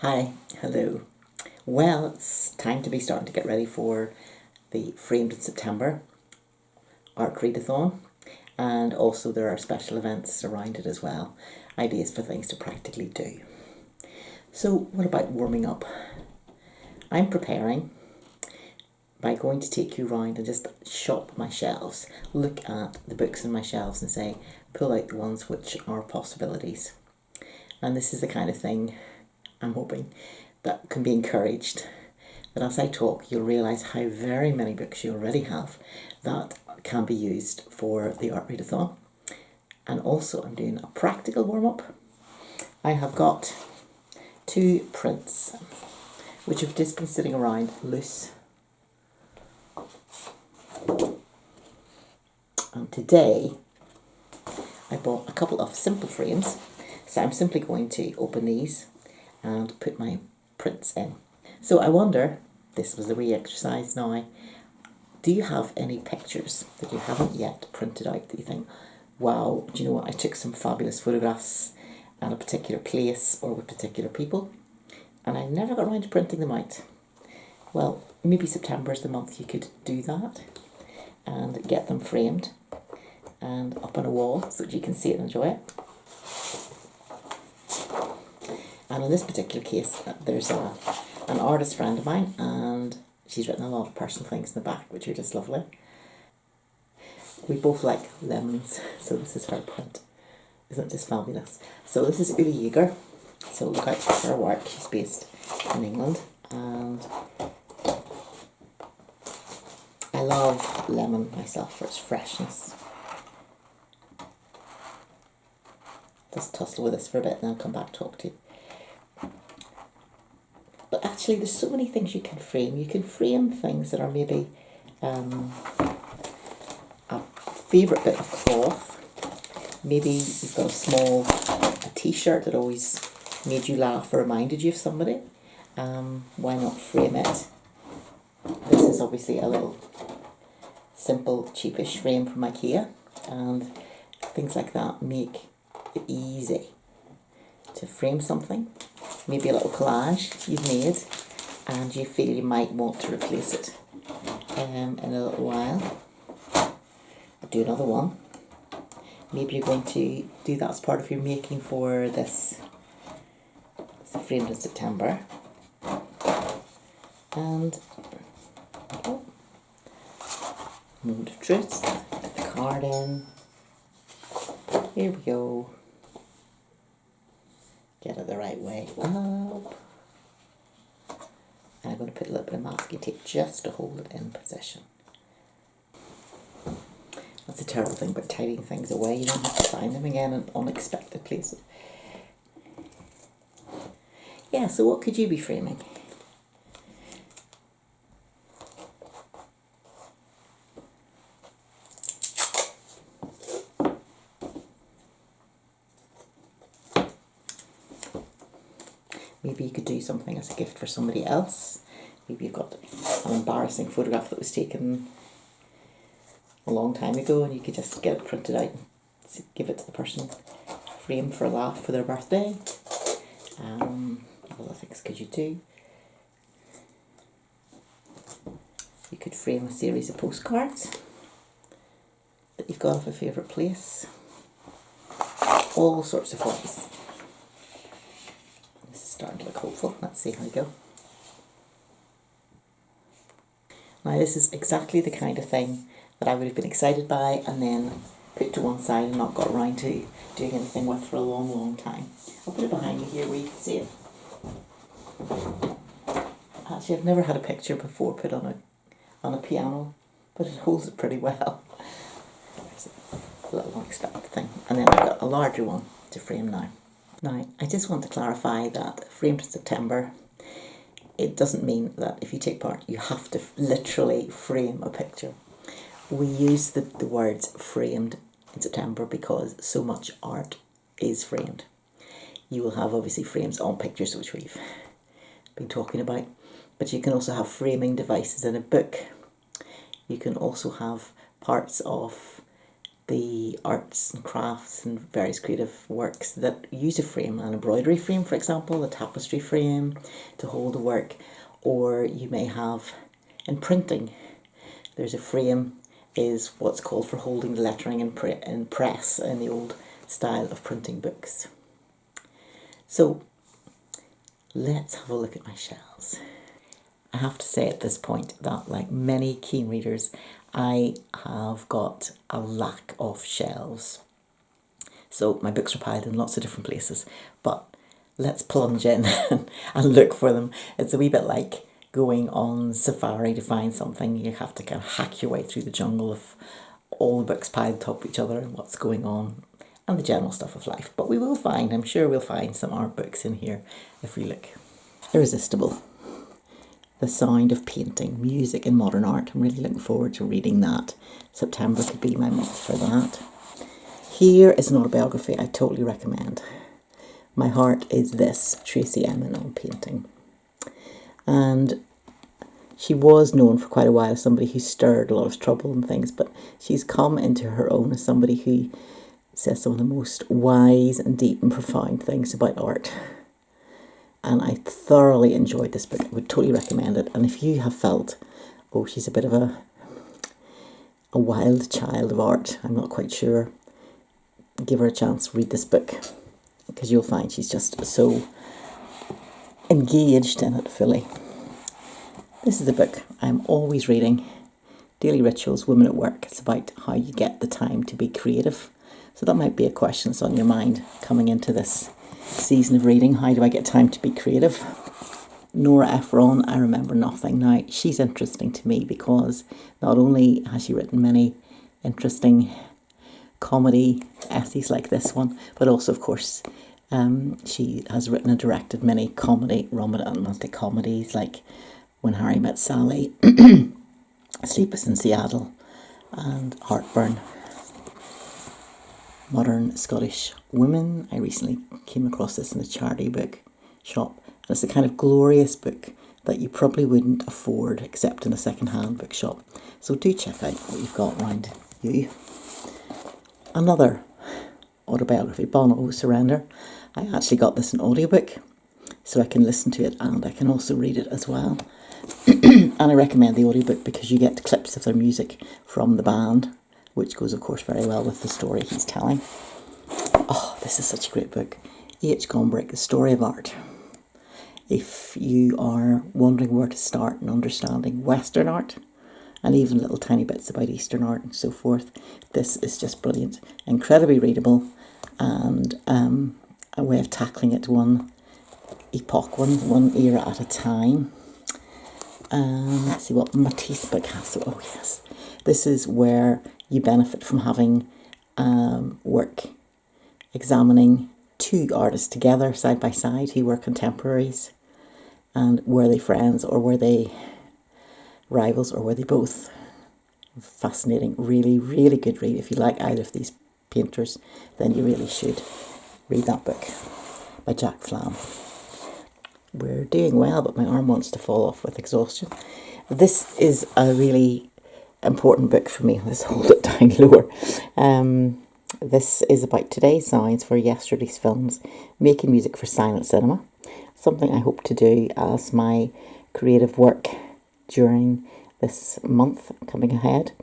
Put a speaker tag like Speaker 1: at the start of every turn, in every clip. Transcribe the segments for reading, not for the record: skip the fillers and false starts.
Speaker 1: Hi, hello. Well, it's time to be starting to get ready for the Framed in September art readathon, and also there are special events around it as well, ideas for things to practically do. So what about warming up? I'm preparing by going to take you around and just shop my shelves, look at the books in my shelves and say, pull out the ones which are possibilities. And this is the kind of thing I'm hoping that can be encouraged, that as I talk you'll realise how very many books you already have that can be used for the art readathon. And also I'm doing a practical warm-up. I have got 2 prints which have just been sitting around loose, and today I bought a couple of simple frames, so I'm simply going to open these and put my prints in. So I wonder, this was a wee exercise now, do you have any pictures that you haven't yet printed out that you think, wow, do you know what, I took some fabulous photographs at a particular place or with particular people and I never got around to printing them out? Well, maybe September is the month you could do that and get them framed and up on a wall so that you can see it and enjoy it. And in this particular case, there's an artist friend of mine, and she's written a lot of personal things in the back, which are just lovely. We both like lemons, so this is her print. Isn't it just fabulous? So this is Uli Yeager, so look out for her work. She's based in England, and I love lemon myself for its freshness. Just tussle with this for a bit and then I'll come back and talk to you. But actually there's so many things you can frame. You can frame things that are maybe a favourite bit of cloth. Maybe you've got a t-shirt that always made you laugh or reminded you of somebody. Why not frame it? This is obviously a little simple, cheapish frame from IKEA, and things like that make it easy to frame something. Maybe a little collage you've made and you feel you might want to replace it in a little while. I'll do another one. Maybe you're going to do that as part of your making for this. It's Framed in September. And moment of truth, put the card in. Here we go. Get it the right way up. And I'm going to put a little bit of masking tape just to hold it in position. That's a terrible thing about tidying things away. You don't have to find them again in unexpected places. Yeah, so what could you be framing? Maybe you could do something as a gift for somebody else. Maybe you've got an embarrassing photograph that was taken a long time ago and you could just get it printed out and give it to the person, framed for a laugh for their birthday. What other things could you do? You could frame a series of postcards that you've got of a favourite place. All sorts of ways. Starting to look hopeful. Let's see how we go. Now this is exactly the kind of thing that I would have been excited by and then put to one side and not got around to doing anything with for a long, long time. I'll put it behind me here where you can see it. Actually, I've never had a picture before put on a piano, but it holds it pretty well. There's a little unexpected thing. And then I've got a larger one to frame now. Now, I just want to clarify that Framed in September, it doesn't mean that if you take part you have to literally frame a picture. We use the words framed in September because so much art is framed. You will have obviously frames on pictures, which we've been talking about, but you can also have framing devices in a book. You can also have parts of the arts and crafts and various creative works that use a frame, an embroidery frame, for example, a tapestry frame to hold the work, or you may have in printing. There's a frame, is what's called for holding the lettering in press in the old style of printing books. So let's have a look at my shelves. I have to say at this point that, like many keen readers, I have got a lack of shelves. So my books are piled in lots of different places, but let's plunge in and look for them. It's a wee bit like going on safari to find something. You have to kind of hack your way through the jungle of all the books piled atop each other and what's going on and the general stuff of life. But we will find, I'm sure we'll find some art books in here if we look. Irresistible. The Sound of Painting, Music in Modern Art. I'm really looking forward to reading that. September could be my month for that. Here is an autobiography I totally recommend. My Heart Is This, Tracy Emin on painting. And she was known for quite a while as somebody who stirred a lot of trouble and things, but she's come into her own as somebody who says some of the most wise and deep and profound things about art. And I thoroughly enjoyed this book. I would totally recommend it. And if you have felt, oh, she's a bit of a wild child of art, I'm not quite sure, give her a chance, read this book, because you'll find she's just so engaged in it fully. This is a book I'm always reading, Daily Rituals, Women at Work. It's about how you get the time to be creative. So that might be a question that's on your mind coming into this season of reading. How do I get time to be creative? Nora Ephron, I Remember Nothing. Now, she's interesting to me because not only has she written many interesting comedy essays like this one, but also, of course, she has written and directed many romantic comedies like When Harry Met Sally, Sleepless in Seattle, and Heartburn. Modern Scottish Women. I recently came across this in a charity book shop, and it's the kind of glorious book that you probably wouldn't afford except in a second-hand bookshop. So do check out what you've got around you. Another autobiography, Bono, Surrender. I actually got this in audiobook, so I can listen to it and I can also read it as well. And I recommend the audiobook because you get clips of their music from the band, which goes, of course, very well with the story he's telling. Oh, this is such a great book. H. Gombrich, The Story of Art. If you are wondering where to start in understanding Western art, and even little tiny bits about Eastern art and so forth, this is just brilliant. Incredibly readable, and a way of tackling it one epoch, one era at a time. Let's see what Matisse book has. So, oh yes, this is where you benefit from having work examining two artists together side by side who were contemporaries, and were they friends or were they rivals or were they both? Fascinating, really, really good read. If you like either of these painters, then you really should read that book by Jack Flam. We're doing well, but my arm wants to fall off with exhaustion. This is a really important book for me. Let's hold it down lower. This is about today's sounds for yesterday's films, making music for silent cinema. Something I hope to do as my creative work during this month coming ahead.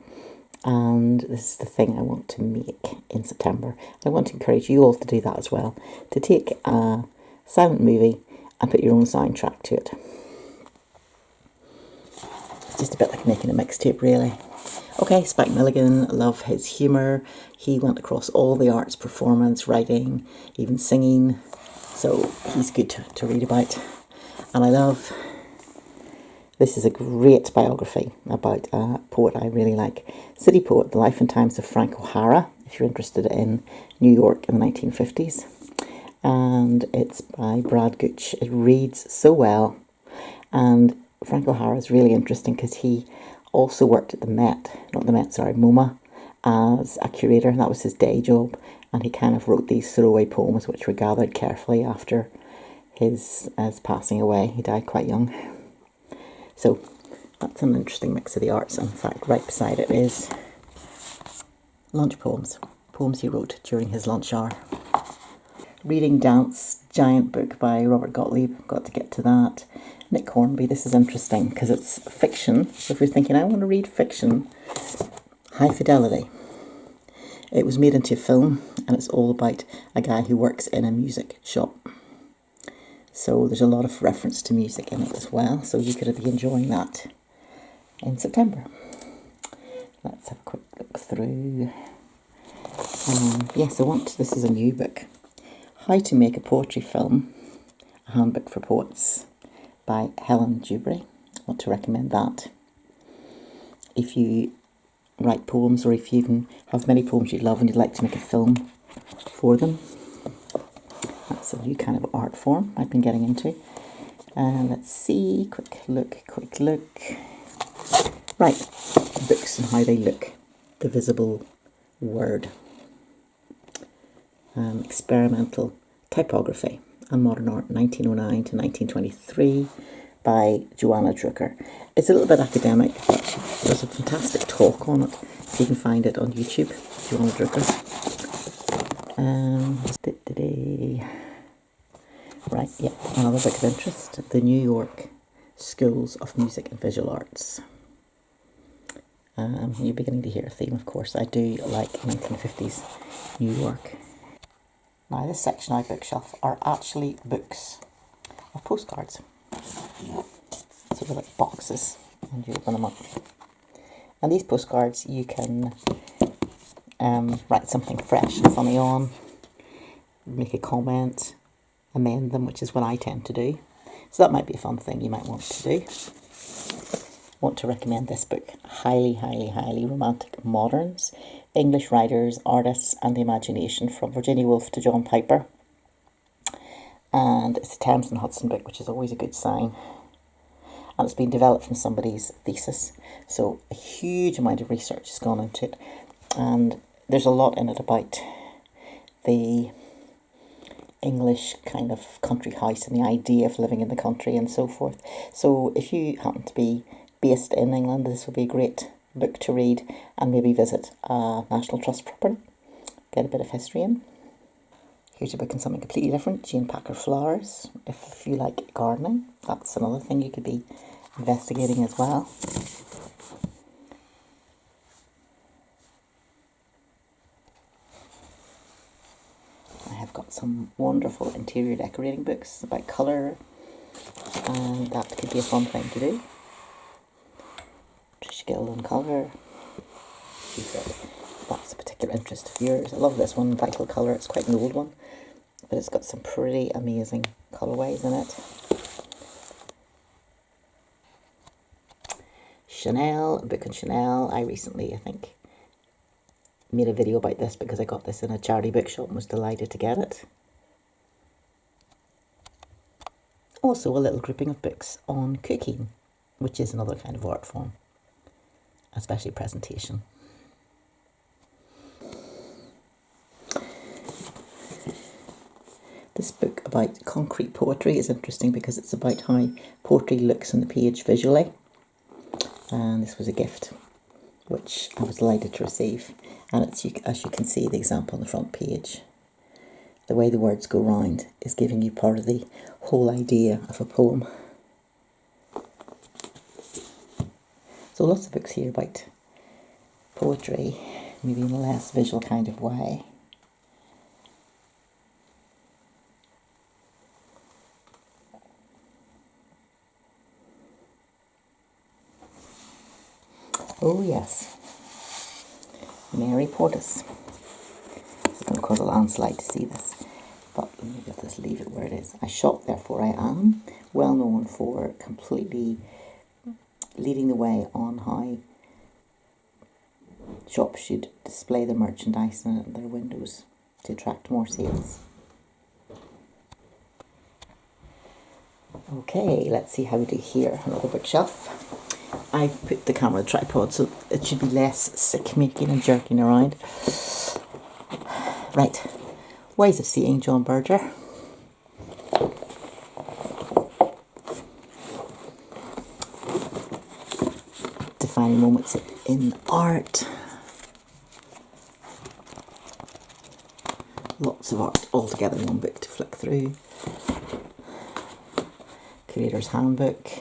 Speaker 1: And this is the thing I want to make in September. I want to encourage you all to do that as well, to take a silent movie and put your own soundtrack to it. It's just a bit like making a mixtape, really. Okay, Spike Milligan, love his humour. He went across all the arts, performance, writing, even singing. So he's good to read about. And I love, this is a great biography about a poet I really like. City Poet, The Life and Times of Frank O'Hara, if you're interested in New York in the 1950s. And it's by Brad Gooch. It reads so well. And Frank O'Hara is really interesting because he also worked at MoMA, as a curator. That was his day job. And he kind of wrote these throwaway poems which were gathered carefully after his passing away. He died quite young. So that's an interesting mix of the arts. In fact, right beside it is lunch poems. Poems he wrote during his lunch hour. Reading Dance, giant book by Robert Gottlieb. Got to get to that. Nick Hornby, this is interesting because it's fiction. So if you're thinking, I want to read fiction, high fidelity. It was made into a film and it's all about a guy who works in a music shop. So there's a lot of reference to music in it as well. So you could be enjoying that in September. Let's have a quick look through. Yes, this is a new book. How to Make a Poetry Film, a Handbook for Poets by Helen Dewberry. I want to recommend that. If you write poems or if you even have many poems you love and you'd like to make a film for them, that's a new kind of art form I've been getting into. Let's see, quick look. Right, books and how they look. The Visible Word. Experimental Typography and Modern Art, 1909 to 1923, by Joanna Drucker. It's a little bit academic, but there's a fantastic talk on it. If you can find it on YouTube, Joanna Drucker. Right, yeah, another book of interest, The New York Schools of Music and Visual Arts. You're beginning to hear a theme, of course. I do like 1950s New York. Now, this section of my bookshelf are actually books of postcards. So they're like boxes, and you open them up. And these postcards, you can write something fresh and funny on, make a comment, amend them, which is what I tend to do. So that might be a fun thing you might want to do. I want to recommend this book, highly romantic moderns, English writers, artists and the imagination, from Virginia Woolf to John Piper. And it's a Thames and Hudson book, which is always a good sign. And it's been developed from somebody's thesis, so a huge amount of research has gone into it, and there's a lot in it about the English kind of country house and the idea of living in the country and so forth. So if you happen to be based in England, this would be a great book to read and maybe visit a National Trust property, get a bit of history in. Here's a book on something completely different, Jane Packer Flowers. If you like gardening, that's another thing you could be investigating as well. I have got some wonderful interior decorating books about colour, and that could be a fun thing to do. Trish Gill on colour. That's a particular interest of yours. I love this one, Vital Colour. It's quite an old one, but it's got some pretty amazing colourways in it. Chanel, a book on Chanel. I recently, I think, made a video about this because I got this in a charity bookshop and was delighted to get it. Also a little grouping of books on cooking, which is another kind of art form, especially presentation. This book about concrete poetry is interesting because it's about how poetry looks on the page visually. And this was a gift which I was delighted to receive. And it's, as you can see, the example on the front page. The way the words go round is giving you part of the whole idea of a poem. So lots of books here about poetry, maybe in a less visual kind of way. Oh yes, Mary Portas. It's going to cause a landslide to see this, but let me just leave it where it is. I shop, therefore I am, well known for completely leading the way on how shops should display their merchandise in their windows to attract more sales. Okay, let's see how we do here. Another bookshelf. I've put the camera on the tripod so it should be less sick making and jerking around. Right, Ways of Seeing, John Berger. Defining Moments in Art. lots of art all together in one book to flick through. Creator's Handbook.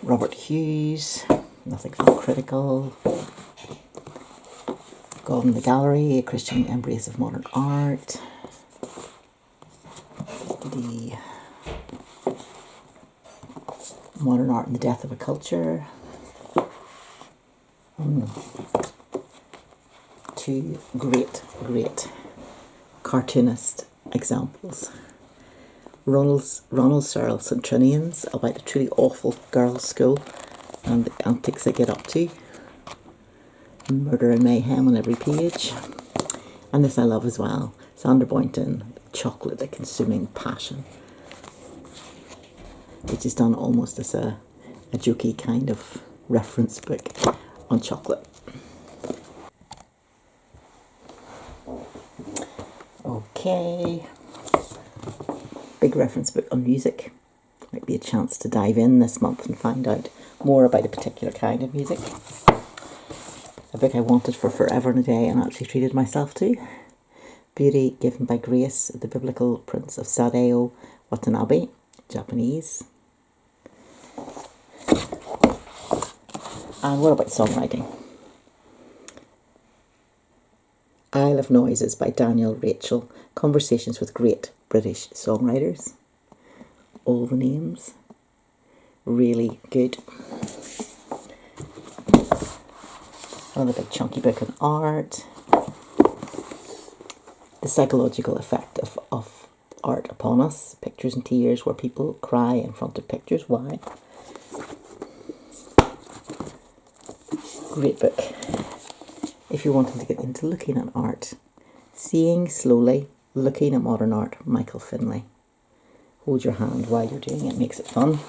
Speaker 1: Robert Hughes, Nothing's Not Critical. God in the Gallery, A Christian Embrace of Modern Art. The Modern Art and the Death of a Culture. Two great cartoonist examples. Ronald Searle Centrinians, about a truly awful girls' school and the antics they get up to. Murder and mayhem on every page. And this I love as well. Sandra Boynton, Chocolate, a Consuming Passion, which is done almost as a jokey kind of reference book on chocolate. Okay. Big reference book on music. Might be a chance to dive in this month and find out more about a particular kind of music. A book I wanted for forever and a day and actually treated myself to. Beauty Given by Grace, The Biblical Prince of Sadeo Watanabe, Japanese. And what about songwriting? Isle of Noises by Daniel Rachel, Conversations with Great British Songwriters. All the names. Really good. Another big chunky book on art. The Psychological Effect of Art Upon Us. Pictures and Tears, where people cry in front of pictures. Why? Great book. If you're wanting to get into looking at art. Seeing Slowly, Looking at Modern Art, Michael Finlay. Hold your hand while you're doing it, makes it fun.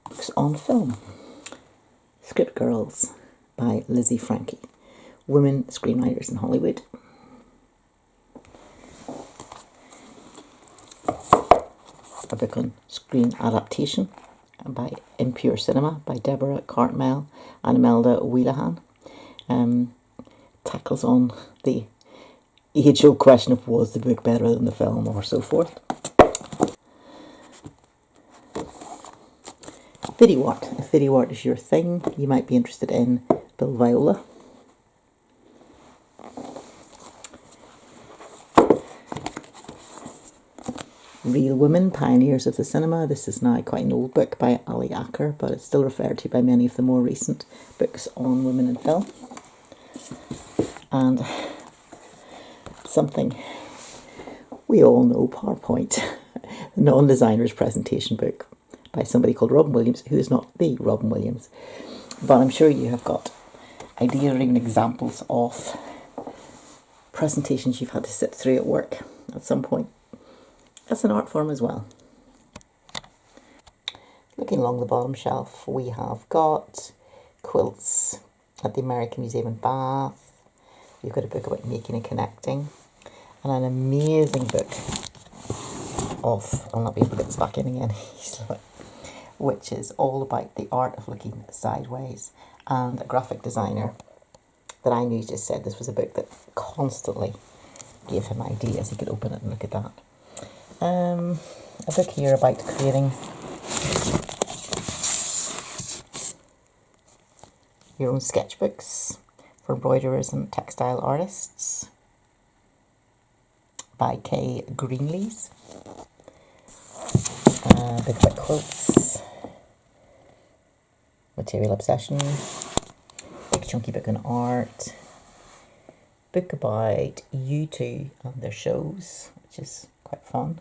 Speaker 1: Books on film. Script Girls by Lizzie Frankie. Women screenwriters in Hollywood. A book on screen adaptation by Impure Cinema by Deborah Cartmel and Imelda Wheelahan. Tackles on the age-old question of was the book better than the film or so forth. Video art. If video art is your thing, you might be interested in Bill Viola. Real Women, Pioneers of the Cinema. This is now quite an old book by Ali Acker, but it's still referred to by many of the more recent books on women in film. And something we all know, PowerPoint, the non-designer's presentation book by somebody called Robin Williams, who is not the Robin Williams. But I'm sure you have got ideas or even examples of presentations you've had to sit through at work at some point. That's an art form as well. Looking along the bottom shelf, we have got quilts at the American Museum in Bath. You've got a book about making and connecting, and an amazing book of, I'll not be able to get this back in again easily, which is all about the art of looking sideways. And a graphic designer that I knew just said this was a book that constantly gave him ideas. He could open it and look at that. A book here about creating your own sketchbooks for embroiderers and textile artists by Kay Greenlees. A book about quilts, material obsession, big chunky book on art, book about U2 and their shows, which is quite fun.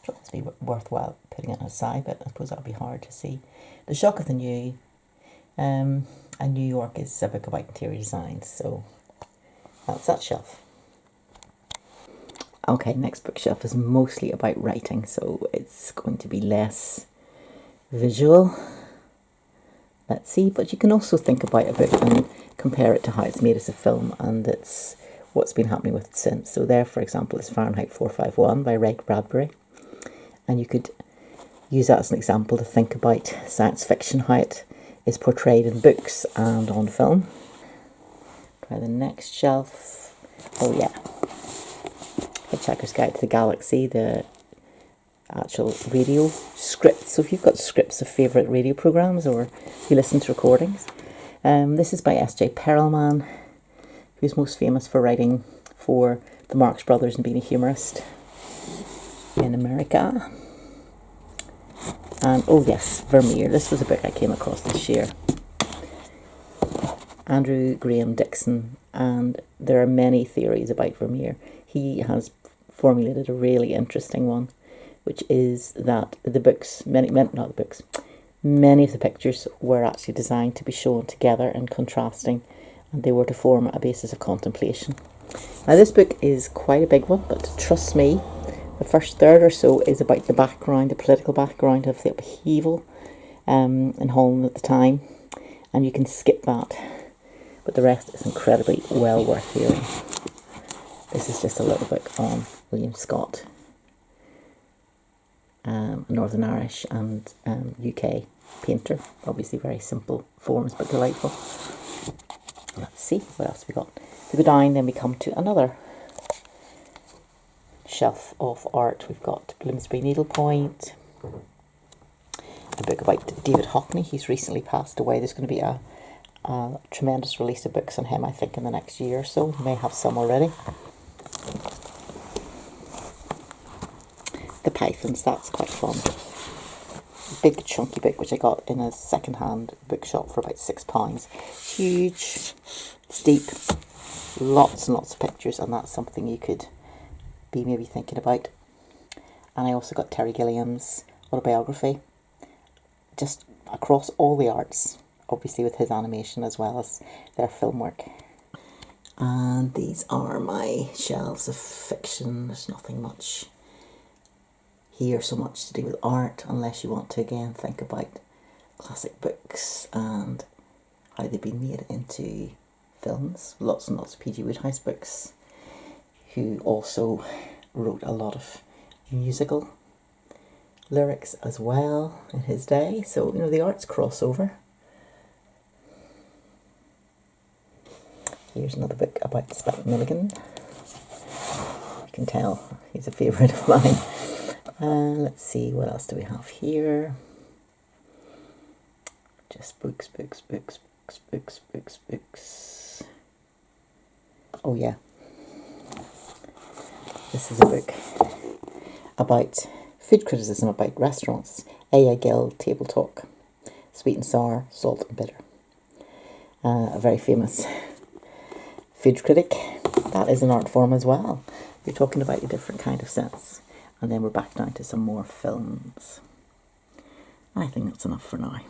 Speaker 1: It must be worthwhile putting it aside, but I suppose that would be hard to see. The Shock of the New, and New York is a book about interior design, so that's that shelf. Okay, next bookshelf is mostly about writing, so it's going to be less visual. Let's see, but you can also think about a book and compare it to how it's made as a film and it's what's been happening with it since. So there, for example, is Fahrenheit 451 by Gregg Bradbury. And you could use that as an example to think about science fiction, how it is portrayed in books and on film. Try the next shelf. Oh yeah, Hitchhiker's Guide to the Galaxy, the actual radio scripts. So if you've got scripts of favourite radio programmes or you listen to recordings. This is by S.J. Perelman, who's most famous for writing for the Marx Brothers and being a humorist in America. And oh yes, Vermeer. This was a book I came across this year. Andrew Graham Dixon, and there are many theories about Vermeer. He has formulated a really interesting one, which is that the books, many of the pictures were actually designed to be shown together and contrasting, and they were to form a basis of contemplation. Now this book is quite a big one, but trust me, the first third or so is about the background, the political background of the upheaval in Holland at the time, and you can skip that, but the rest is incredibly well worth hearing. This is just a little book on William Scott, Northern Irish and UK painter. Obviously very simple forms but delightful. Let's see, what else we got? We go down, then we come to another shelf of art. We've got Bloomsbury Needlepoint, a book about David Hockney. He's recently passed away. There's going to be a tremendous release of books on him, I think, in the next year or so. We may have some already. The Pythons, that's quite fun. Big chunky book which I got in a second-hand bookshop for about £6. Huge, it's deep, lots and lots of pictures, and that's something you could be maybe thinking about. And I also got Terry Gilliam's autobiography, just across all the arts, obviously with his animation as well as their film work. And these are my shelves of fiction. There's nothing much here so much to do with art, unless you want to again think about classic books and how they've been made into films. Lots and lots of P.G. Wodehouse books, who also wrote a lot of musical lyrics as well in his day. So, you know, the arts cross over. Here's another book about Spike Milligan. You can tell he's a favourite of mine. Let's see, what else do we have here? Just books. Oh yeah. This is a book about food criticism, about restaurants. A.I. Gill, Table Talk. Sweet and sour, salt and bitter. A very famous food critic. That is an art form as well. You're talking about a different kind of sense. And then we're back down to some more films. I think that's enough for now.